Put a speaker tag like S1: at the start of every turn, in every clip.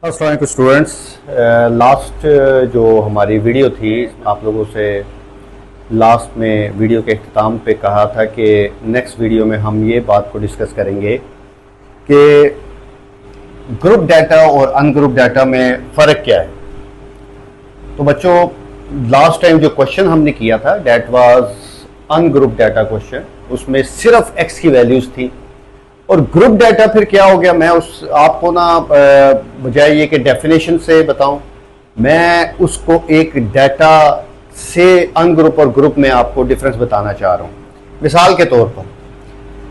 S1: अस्सलाम वालेकुम students. Last जो हमारी वीडियो थी, आप लोगों से लास्ट में वीडियो के अख्ताम पे कहा था कि नेक्स्ट वीडियो में हम ये बात को डिस्कस करेंगे कि ग्रुप डाटा और अनग्रुप डाटा में फ़र्क क्या है। तो बच्चों, लास्ट टाइम जो क्वेश्चन हमने किया था that was ungroup data question, उसमें सिर्फ एक्स की वैल्यूज़ थी। और ग्रुप डाटा फिर क्या हो गया, मैं उस आपको ना बजाय ये कि डेफिनेशन से बताऊं, मैं उसको एक डाटा से अनग्रुप और ग्रुप में आपको डिफरेंस बताना चाह रहा हूं। मिसाल के तौर पर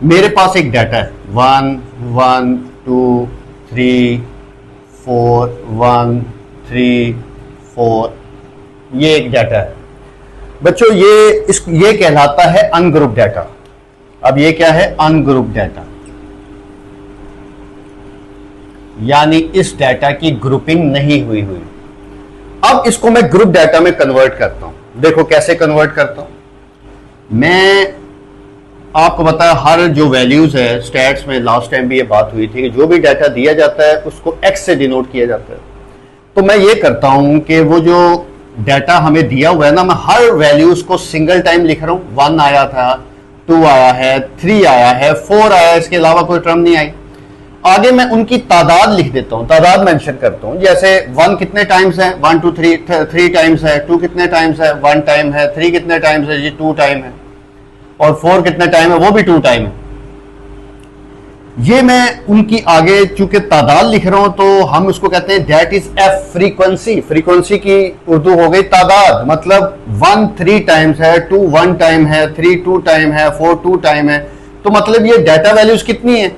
S1: मेरे पास एक डाटा है 1 1 2 3 4 1 3 4, ये एक डाटा है बच्चों। ये कहलाता है अनग्रुप डाटा। अब ये क्या है? अनग्रुप डाटा, यानी इस डाटा की ग्रुपिंग नहीं हुई। अब इसको मैं ग्रुप डाटा में कन्वर्ट करता हूं। देखो कैसे कन्वर्ट करता हूं। मैं आपको बताया, हर जो वैल्यूज है स्टैट्स में, लास्ट टाइम भी ये बात हुई थी कि जो भी डाटा दिया जाता है उसको एक्स से डिनोट किया जाता है। तो मैं ये करता हूं कि वो जो डाटा हमें दिया हुआ है ना, मैं हर वैल्यूज को सिंगल टाइम लिख रहा हूं। 1 आया था, 2 आया है, 3 आया है, 4 आया है, इसके अलावा कोई टर्म नहीं आई। आगे मैं उनकी तादाद लिख देता हूं, तादाद मेंशन करता हूं। जैसे 1 कितने टाइम्स है? 1 2 3 टाइम्स है। 2 कितने टाइम्स है? 1 टाइम है। 3 कितने टाइम्स है? जी 2 टाइम है। और 4 कितने टाइम है? वो भी 2 टाइम है। ये मैं उनकी आगे चूंकि तादाद लिख रहा हूं तो हम उसको कहते हैं that is F, frequency. Frequency की उर्दू हो गई तादाद। मतलब 1 3 टाइम्स है, 2 1 टाइम है, 3 2 टाइम है, 4 2 टाइम है। तो मतलब ये डाटा वैल्यूज कितनी है?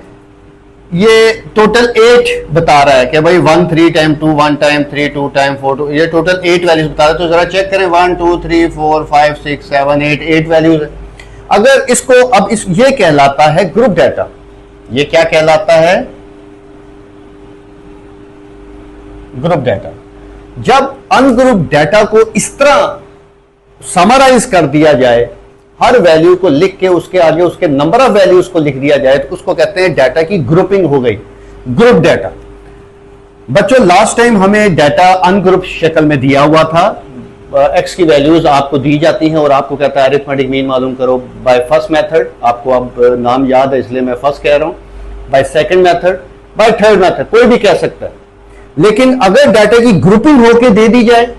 S1: ये टोटल 8 बता रहा है कि भाई 1 3 टाइम, 2 1 टाइम, 3 2 टाइम, 4 2, ये टोटल 8 वैल्यूज बता रहा है। तो जरा चेक करें, 1 2 3 4 5 6 7 8 वैल्यूज है। अगर इसको अब ये कहलाता है ग्रुप डाटा। ये क्या कहलाता है? Group data. जब अनग्रुप डाटा को इस तरह समराइज कर दिया जाए, हर वैल्यू को लिख के उसके आगे उसके नंबर ऑफ वैल्यूज को लिख दिया जाए, तो उसको कहते हैं डाटा की ग्रुपिंग हो गई, ग्रुप डाटा। बच्चों, लास्ट टाइम हमें डाटा अनग्रुप शक्ल में दिया हुआ था। एक्स की वैल्यूज आपको दी जाती हैं और आपको कहता है अरिथमेटिक मीन मालूम करो बाय फर्स्ट मेथड। आपको अब नाम याद है इसलिए मैं फर्स्ट कह रहा हूं। By second method, by third method, कोई भी कह सकता है। लेकिन अगर डाटा की ग्रुपिंग होकर दे दी जाए,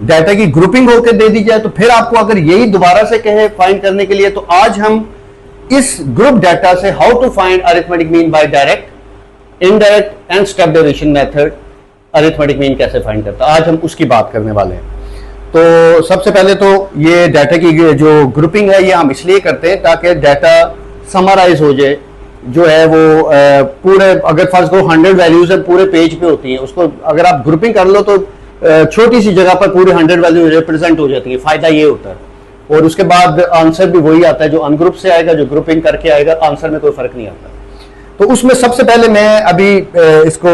S1: डाटा की ग्रुपिंग होकर दे दी जाए, तो फिर आपको अगर यही दोबारा से कहे फाइंड करने के लिए, तो आज हम इस ग्रुप डाटा से how to find arithmetic mean by direct, indirect and step derivation method, arithmetic mean कैसे फाइंड करता है, आज हम उसकी बात करने वाले हैं। तो सबसे पहले तो ये डाटा की जो ग्रुपिंग है, ये हम इसलिए करते हैं ताकि डाटा समराइज हो जाए। जो है वो पूरे, अगर फर्स्ट को 100 वैल्यूज है पूरे पेज पे होती हैं, उसको अगर आप ग्रुपिंग कर लो तो छोटी सी जगह पर पूरे 100 वैल्यू रिप्रेजेंट हो जाती है। फायदा ये होता है। और उसके बाद आंसर भी वही आता है जो अनग्रुप से आएगा, जो ग्रुपिंग करके आएगा, आंसर में कोई फर्क नहीं आता। तो उसमें सबसे पहले मैं अभी इसको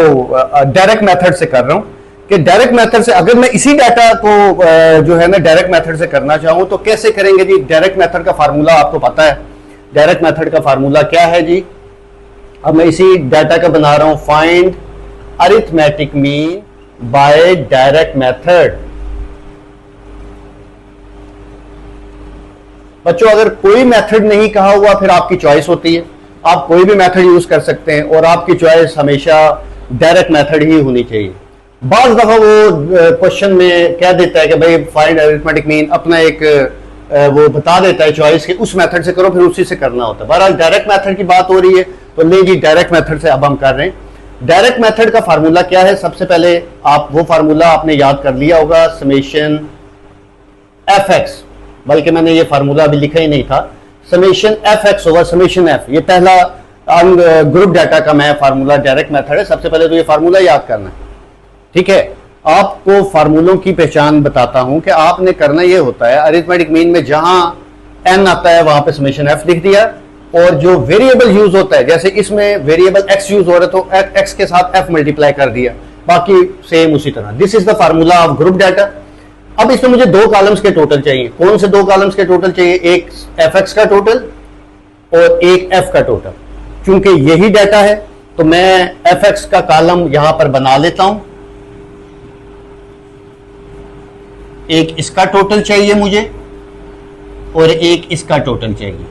S1: डायरेक्ट मेथड से कर रहा हूं कि डायरेक्ट मेथड से अगर मैं इसी डाटा को जो है ना डायरेक्ट मेथड से करना चाहूं तो कैसे करेंगे जी। डायरेक्ट मेथड का फार्मूला आपको पता है। डायरेक्ट मेथड का फार्मूला क्या है जी? अब मैं इसी डाटा का बना रहा हूं, find arithmetic mean by direct method. बच्चों, अगर कोई मेथड नहीं कहा हुआ फिर आपकी चॉइस होती है, आप कोई भी मेथड यूज कर सकते हैं और आपकी चॉइस हमेशा डायरेक्ट मेथड ही होनी चाहिए। बाज दफा वो क्वेश्चन में कह देता है कि भाई फाइंड अरिथमेटिक मीन, अपना एक वो बता देता है चॉइस कि उस मेथड से करो, फिर उसी से करना होता है। बहरहाल डायरेक्ट मेथड की बात हो रही है तो नहीं जी, डायरेक्ट मेथड से अब हम कर रहे हैं। डायरेक्ट मेथड का फार्मूला क्या है? सबसे पहले आप वो फार्मूला आपने याद कर लिया होगा, समेशन एफ एक्स, बल्कि मैंने ये फार्मूला अभी लिखा ही नहीं था। Summation F x over summation F, ये पहला ग्रुप डाटा का मैं फार्मूला डायरेक्ट मेथड है। सबसे पहले तो ये फार्मूला याद करना है, ठीक है। आपको फार्मूलों की पहचान बताता हूं कि आपने करना ये होता है, अरिथमेटिक मीन में जहां एन आता है वहां पे समेशन एफ लिख दिया, और जो वेरिएबल यूज होता है, जैसे इसमें वेरिएबल एक्स यूज हो रहा है तो एक्स के साथ एफ मल्टीप्लाई कर दिया, बाकी सेम उसी तरह। This is the formula of group data. अब इसमें मुझे 2 कॉलम्स के टोटल चाहिए। कौन से 2 कॉलम्स के टोटल चाहिए? एक एफ एक्स का टोटल और एक एफ का टोटल। चूंकि यही डाटा है तो मैं एफ एक्स का कॉलम यहां पर बना लेता हूं। एक इसका टोटल चाहिए मुझे और एक इसका टोटल चाहिए।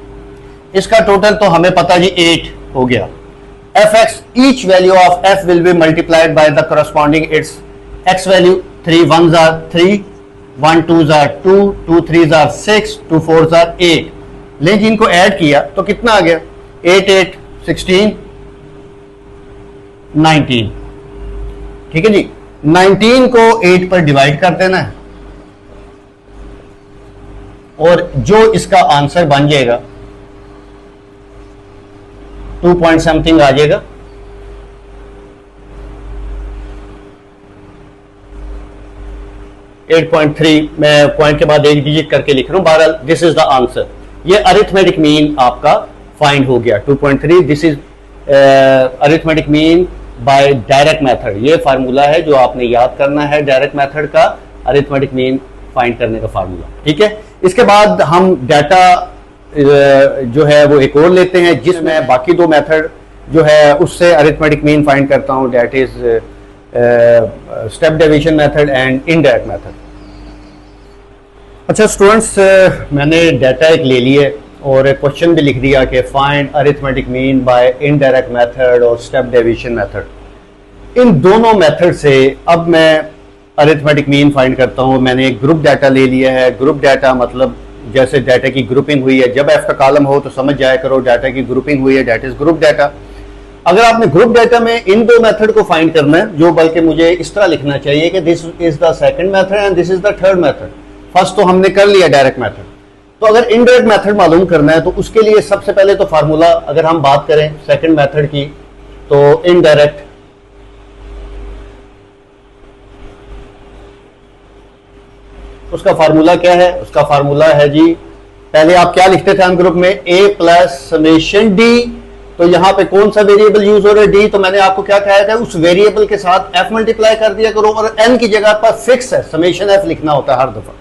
S1: इसका टोटल तो हमें पता जी 8 हो गया। F x, each value of F will be multiplied by the corresponding it's x value. 3 1s are 3, 1 2s are 2, 2 3s are 6, 2 4s are 8। लेकिन इनको ऐड किया तो कितना आ गया? 8 8 16 19। ठीक है जी, 19 को 8 पर डिवाइड कर देना है और जो इसका आंसर बन जाएगा 2 पॉइंट समथिंग आ जाएगा। एट 8.3 मैं पॉइंट के बाद एक डिजिट करके लिख रहा हूं। बहरहाल दिस इज द आंसर। ये अरिथमेटिक मीन आपका फाइंड हो गया 2.3। This is arithmetic mean by direct method. ये फार्मूला है जो आपने याद करना है, डायरेक्ट मेथड का अरिथमेटिक मीन फाइंड करने का फार्मूला। ठीक है, इसके बाद हम डाटा जो है वो एक और लेते हैं जिसमें बाकी दो मेथड जो है उससे अरिथमेटिक मीन फाइंड करता हूं। That is step deviation method and indirect method. अच्छा स्टूडेंट्स, मैंने डाटा एक ले लिए और एक क्वेश्चन भी लिख दिया कि find arithmetic mean bye indirect method और स्टेप डेविएशन मेथड। इन दोनों मेथड से अब मैं अरिथमेटिक मीन फाइंड करता हूं। मैंने एक ग्रुप डाटा ले लिया है। ग्रुप डाटा मतलब जैसे डाटा की ग्रुपिंग हुई है। जब एफ का कॉलम हो तो समझ जाया करो डाटा की ग्रुपिंग हुई है, दैट इज ग्रुप डाटा। अगर आपने ग्रुप डाटा में इन दो मेथड को फाइंड करना है, जो बल्कि मुझे इस तरह लिखना चाहिए कि this is the second method and this is the third method. First तो हमने कर लिया डायरेक्ट मेथड, तो अगर इनडायरेक्ट मेथड मालूम करना है तो उसके लिए सबसे पहले तो फार्मूला, अगर हम बात करें सेकंड मेथड की, तो इनडायरेक्ट उसका फार्मूला क्या है? उसका फार्मूला है जी, पहले आप क्या लिखते थे ग्रुप में? a plus summation D. तो यहां पे कौन सा वेरिएबल यूज हो रहा है? डी। तो मैंने आपको क्या कहा था, उस वेरिएबल के साथ f मल्टीप्लाई कर दिया करो और n की जगह पर फिक्स है समेशन f लिखना होता है हर दफा।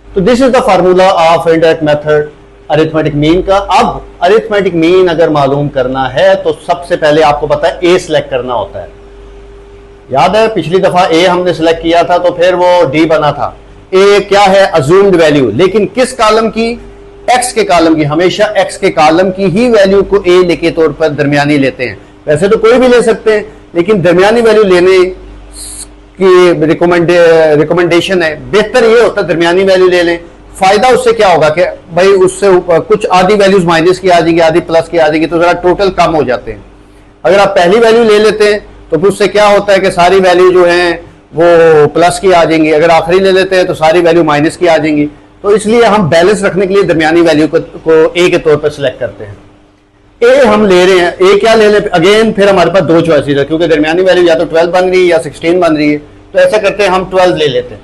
S1: तो this is the formula of indirect method arithmetic mean का। अब अरिथमेटिक मीन अगर मालूम करना है तो सबसे पहले आपको पता है a सिलेक्ट करना होता है। याद है पिछली दफा a हमने सिलेक्ट किया था तो फिर वो d बना था। a क्या है? अज्यूम्ड वैल्यू, लेकिन किस कॉलम की? x के कॉलम की। हमेशा x के कॉलम की ही वैल्यू को a लिखे तौर पर दरमियानी लेते हैं। वैसे तो कोई भी ले सकते हैं, लेकिन दरमियानी वैल्यू लेने की रिकमेंडेशन है, बेहतर ये होता है दरमियानी वैल्यू ले लें। फायदा उससे क्या होगा कि भाई उससे कुछ आधी वैल्यूज माइनस की आ जाएगी, आधी प्लस की आ जाएगी, तो जरा टोटल कम हो जाते हैं। अगर आप पहली वैल्यू ले लेते हैं तो फिर उससे क्या होता है कि सारी वैल्यू जो है वो प्लस की आ जाएंगी। अगर आखिरी ले लेते हैं तो सारी वैल्यू माइनस की आ जाएंगी। तो इसलिए हम बैलेंस रखने के लिए दरमियानी वैल्यू को ए के तौर पर सिलेक्ट करते हैं। ए हम ले रहे हैं, ए क्या ले लें? अगेन फिर हमारे पास दो चॉइसेस है, क्योंकि दरमियानी वैल्यू या तो 12 बन रही है या 16 बन रही है। तो ऐसा करते हैं हम 12 ले लेते हैं।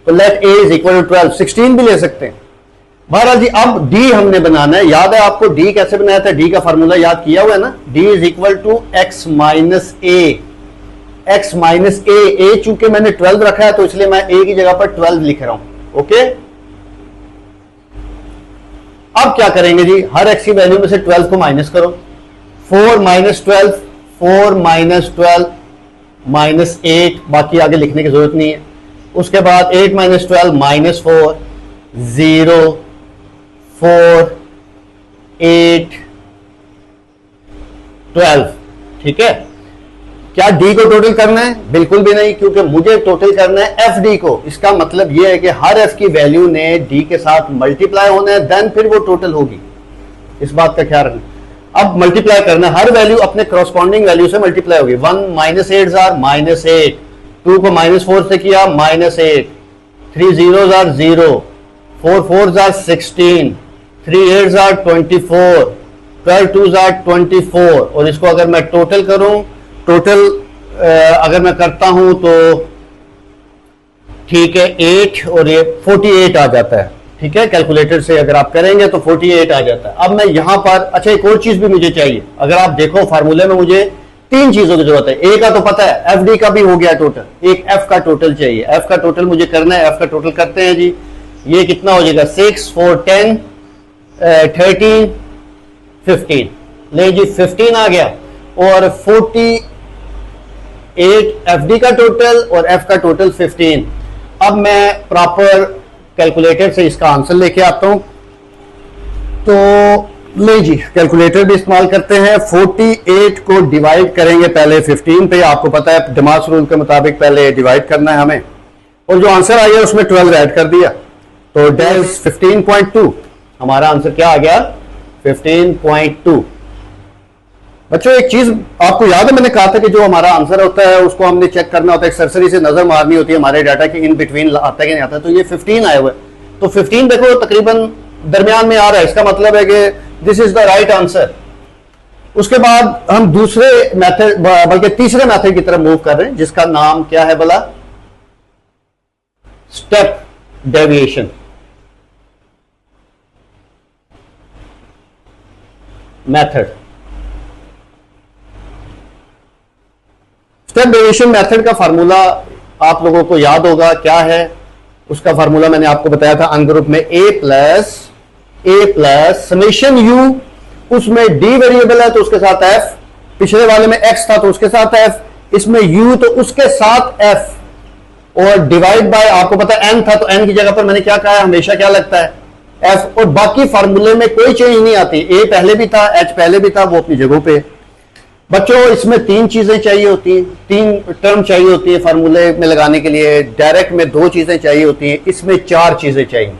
S1: तो let A is equal to 12, 16 भी ले सकते हैं। बहरहाल जी अब डी हमने बनाना है। याद है आपको डी कैसे बनाया था? डी का फॉर्मूला याद किया हुआ है ना? D is equal to x minus a. X minus a चूंकि मैंने 12 रखा है तो इसलिए मैं ए की जगह पर 12 लिख रहा हूं। ओके, अब क्या करेंगे जी? हर एक्स की वैल्यू में से 12 को माइनस करो। 4 माइनस 12, 4 माइनस 12 माइनस 8, बाकी आगे लिखने की जरूरत नहीं है। उसके बाद 8 माइनस 12 माइनस 4, 0 4 8 12। ठीक है, क्या डी को टोटल करना है? बिल्कुल भी नहीं, क्योंकि मुझे टोटल करना है एफ डी को। इसका मतलब यह है कि हर एफ की वैल्यू ने डी के साथ मल्टीप्लाई होना है, देन फिर वो टोटल होगी। इस बात का ख्याल रखना। अब मल्टीप्लाई करना है, हर वैल्यू अपने करस्पॉन्डिंग वैल्यू से मल्टीप्लाई होगी। 1 माइनस 8 जार माइनस 8, 2 को माइनस 4 से किया minus 8, 3 0 jar 0, 4 4 jar 16, 3 8 jar 24, 12 2 jar 24। और इसको अगर मैं टोटल करूं, टोटल अगर मैं करता हूं तो ठीक है 8 और ये 48 आ जाता है। ठीक है, कैलकुलेटर से अगर आप करेंगे तो 48 आ जाता है। अब मैं यहां पर, अच्छा एक और चीज भी मुझे चाहिए। अगर आप देखो फार्मूले में मुझे 3 चीजों की जरूरत है। ए का तो पता है, एफ डी का भी हो गया टोटल, एक एफ का टोटल चाहिए। एफ का टोटल मुझे करना है। एफ का टोटल करते हैं जी। ये कितना हो जाएगा? 6 4 10 13 15। ले जी 15 आ गया और 48 8 एफडी का टोटल और एफ का टोटल 15। अब मैं प्रॉपर कैलकुलेटर से इसका आंसर लेके आता हूं। तो ले जी, कैलकुलेटर भी इस्तेमाल करते हैं। 48 को डिवाइड करेंगे पहले 15 पे, आपको पता है डिमास रूल के मुताबिक पहले डिवाइड करना है हमें, और जो आंसर आ गया उसमें 12 ऐड कर दिया, तो डेज 15.2। हमारा आंसर क्या आ गया? 15.2। बच्चों एक चीज आपको याद है, मैंने कहा था कि जो हमारा आंसर होता है उसको हमने चेक करना होता है, सरसरी से नजर मारनी होती है हमारे डाटा की इन बिटवीन आता है कि नहीं आता। तो ये 15 आया हुआ है, तो 15 देखो तकरीबन दरमियान में आ रहा है, इसका मतलब है कि this is the right answer. उसके बाद हम दूसरे मेथड, बल्कि तीसरे मेथड की तरफ मूव कर रहे हैं, जिसका नाम क्या है भला? Step deviation method. Step deviation method का फार्मूला आप लोगों को याद होगा क्या है? उसका फार्मूला मैंने आपको बताया था अनग्रुप में a प्लस समेशन u, उसमें d वेरिएबल है तो उसके साथ f, पिछले वाले में x था तो उसके साथ f, इसमें u तो उसके साथ f, और डिवाइड बाय आपको पता है n था तो n की जगह पर मैंने क्या कहा है? हमेशा क्या लगता है? f। और बाकी फार्मूले में कोई चेंज नहीं आती, a पहले भी था, h पहले भी था, वो अपनी जगहों पे। बच्चों इसमें 3 चीजें चाहिए होती हैं, 3 टर्म चाहिए होती है फार्मूले में लगाने के लिए। डायरेक्ट में 2 चीजें चाहिए होती हैं, इसमें 4 चीजें चाहिए।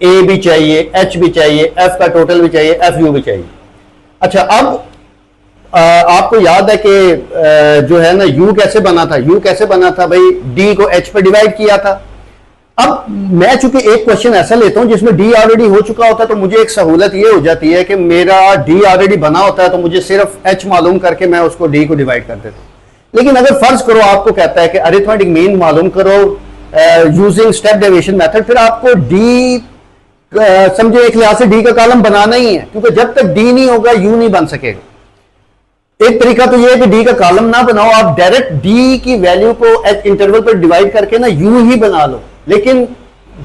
S1: ए भी चाहिए, एच भी चाहिए, एफ का टोटल भी चाहिए, एफ यू भी चाहिए। अच्छा, अब आपको याद है कि जो है ना यू कैसे बना था? यू कैसे बना था भाई? डी को एच पे डिवाइड किया था। अब मैं चूंकि एक क्वेश्चन ऐसा लेता हूं जिसमें डी ऑलरेडी हो चुका होता है, तो मुझे एक सहूलत ये हो जाती है कि मेरा डी ऑलरेडी बना होता है, तो मुझे सिर्फ एच मालूम करके मैं उसको डी को डिवाइड कर देता हूं। लेकिन अगर फर्ज करो आपको कहता है कि अरिथमेटिक मीन मालूम करो यूजिंग स्टेप डेविएशन मेथड, फिर आपको डी समझे एक लिहाज से डी का कॉलम बनाना ही है, क्योंकि जब तक डी नहीं होगा यू नहीं बन सकेगा। एक तरीका तो ये है कि डी का कॉलम ना बनाओ, आप डायरेक्ट डी की वैल्यू को इंटरवल पर डिवाइड करके ना यू ही बना लो। लेकिन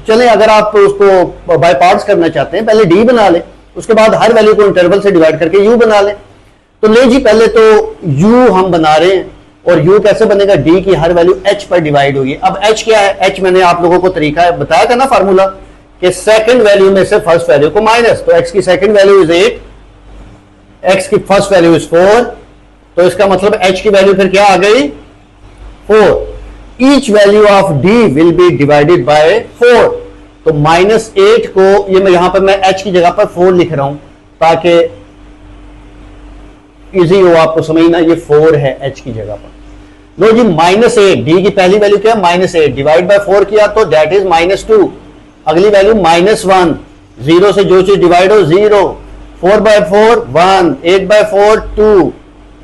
S1: चलें, अगर आप उसको बाय पार्ट्स करना चाहते हैं, पहले डी बना ले, उसके बाद हर वैल्यू को इंटरवल से डिवाइड करके यू बना ले। तो ले जी, पहले तो यू हम बना रहे हैं, और यू कैसे बनेगा? डी की हर वैल्यू एच पर डिवाइड होगी। अब एच क्या है? एच मैंने आप लोगों को तरीका बताया था ना फार्मूला, कि सेकंड वैल्यू में से फर्स्ट वैल्यू को माइनस, तो एक्स की सेकंड वैल्यू इज 8, एक्स की फर्स्ट वैल्यू इज 4, तो इसका मतलब एच की वैल्यू फिर क्या आ गई? 4। Each value of D will be divided by 4, तो -8 को ये मैं यहां पर मैं एच की जगह पर 4 लिख रहा हूं ताकि इजी हो आपको समझना। ये 4 है एच की जगह पर। लो जी, -8, डी की पहली वैल्यू क्या है? -8 डिवाइड बाय 4 किया तो दैट इज -2। अगली वैल्यू -1, 0 से जो चीज डिवाइड हो 0, 4 by 4 1, 8 by 4 2,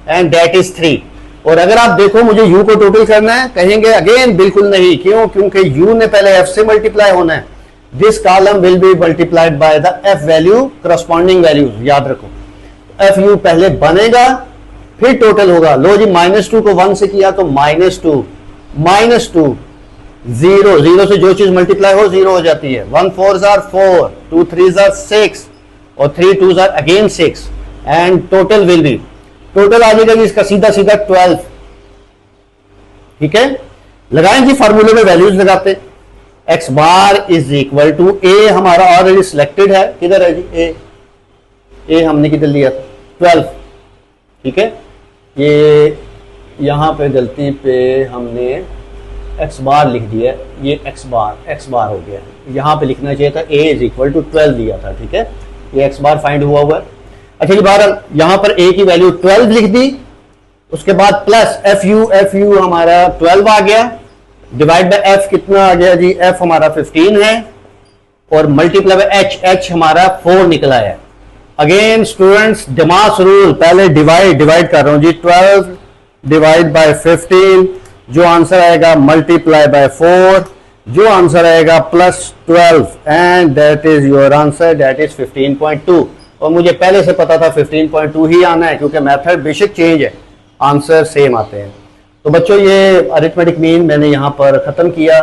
S1: and that is 3। और अगर आप देखो मुझे u को टोटल करना है, कहेंगे अगेन बिल्कुल नहीं। क्यों? क्योंकि u ने पहले f से मल्टीप्लाई होना है। This column will be multiplied by the f value, corresponding values याद रखो। f u पहले बनेगा फिर टोटल होगा। लो जी, -2 को 1 से किया तो -2, -2, 0, 0 से जो चीज मल्टीप्लाई हो 0 हो जाती है। 1 4s are 4, 2 3s are 6, और 3 2s are again 6, and total will be, total आ जाएगा इसका सीधा सीधा 12। ठीक है, लगाएं जी फार्मूले में वैल्यूज लगाते। X bar is equal to a, हमारा ऑलरेडी सिलेक्टेड है, किधर है जी? ए हमने किधर लिया था? 12। ठीक है, ये यहां पे गलती पे हमने एक्स बार लिख दिया, ये एक्स बार हो गया। यहां पे लिखना चाहिए था a इज इक्वल टू 12 दिया था। ठीक है, ये एक्स बार फाइंड हुआ हुआ है। अच्छा जी, बहरहाल यहां पर a की वैल्यू 12 लिख दी, उसके बाद प्लस एफ यू हमारा 12 आ गया, डिवाइड बाय f कितना आ गया जी? f हमारा 15 है, और मल्टीप्लाई बाय h हमारा 4 निकला है। अगेन स्टूडेंट्स, डेमास रूल, पहले डिवाइड कर रहा हूं जी। 12 डिवाइड बाय 15, जो आंसर आएगा मल्टीप्लाई बाय 4, जो आंसर आएगा +12, and that is your answer, that is 15.2। और मुझे पहले से पता था 15.2 ही आना है, क्योंकि मेथड बेशक चेंज है, आंसर सेम आते हैं। तो बच्चों ये अरिथमेटिक मीन मैंने यहां पर खत्म किया।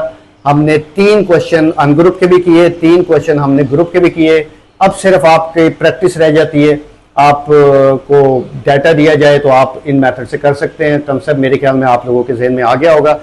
S1: हमने 3 क्वेश्चन अनग्रुप के भी किए, 3 क्वेश्चन हमने ग्रुप के भी किए। अब सिर्फ आपकी प्रैक्टिस रह जाती है। आप को डाटा दिया जाए तो आप इन मेथड से कर सकते हैं। कंसेप्ट मेरे ख्याल में आप लोगों के जहन में आ गया होगा।